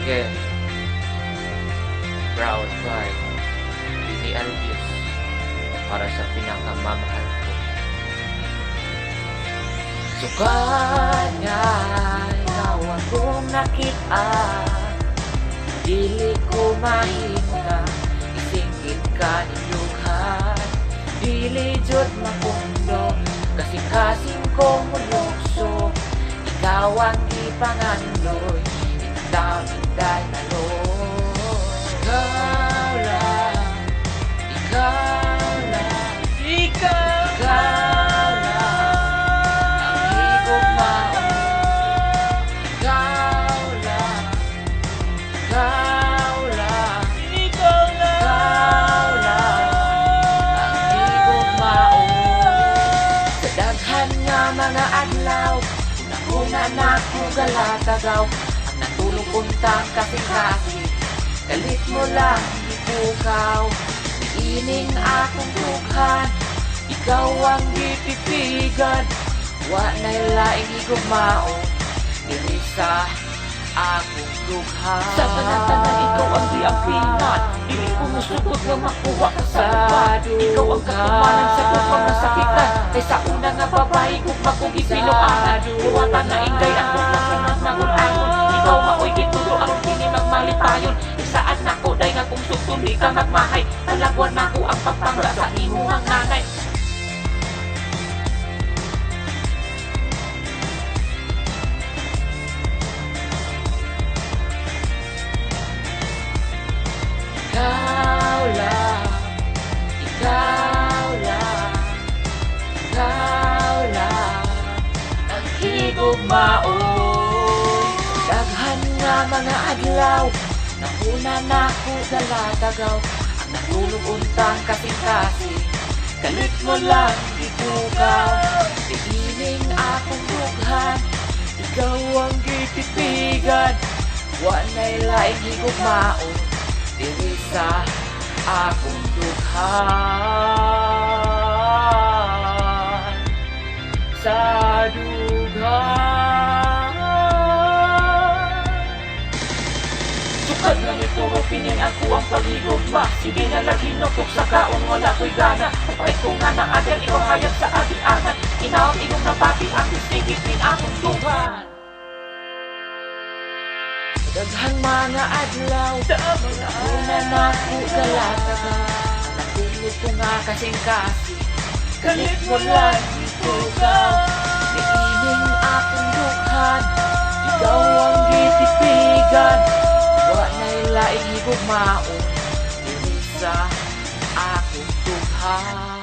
Again, proud cry, Billy Albios, para sa pinakamamahal ko. Sukat nga, ikaw akong nakita, dili ko mahinga, isingkit ka niluhan, dili jud mapundo, kasi-kasing kong mulokso, ikaw ang ipangandoy, daming-day na ikaw lang, ikaw lang, ikaw lang, ang higugmao, ikaw lang, ikaw lang, ikaw lang, ang higugmao. Sa daghan nga mga adlaw, una na ko galatagaw, ang natulog untang kasing-kasi, galit mo lang ipukaw, ining akong dughan, ikaw ang gitipigan, wa na'y laing higugmao, diri sa akong dughan. Sa tanan-tanan ikaw ang diapingan, dili ko musukot nga makuha ka sa lupa. Ikaw ang katumanan sa kupang nasakitan, kay sa una nga babae gugma kong ipinuanan. Iwatan na ingay ang kutlakin ng nangunayon, ikaw maoy gitulo ang kinimagmalitayon. Isaan na ko day nga kung susundi ka magmahay, talagwan na ko ang pagpangga sa imuhang nanay. Ikaw lang, ikaw lang, ikaw lang, ang higugmao. Daghan nga mga adlaw, nahuna na ko galatagaw, ang natulog untang kasing-kasi, galit mo lang itugaw, iining akong dughan, ikaw ang gitipigan, wa na'y laing higugmao, diri sa akong dughan, sa dughan. Sukad nga nito pining ako ang paghigugma, sige na lagi nutok sa kaon wala ko'y gana. Kapay ko nga na adel ikaw hayag sa agi-angan, inaot iyong nabati ang istigit din akong dughan. Daghang mga adlaw, una na ko galatagaw, ang natulog ko nga kasing-kasi, galit mo lang itugaw, iining akong dughan, ikaw ang gitipigan, wa na'y laing higugmao, diri sa akong dughan.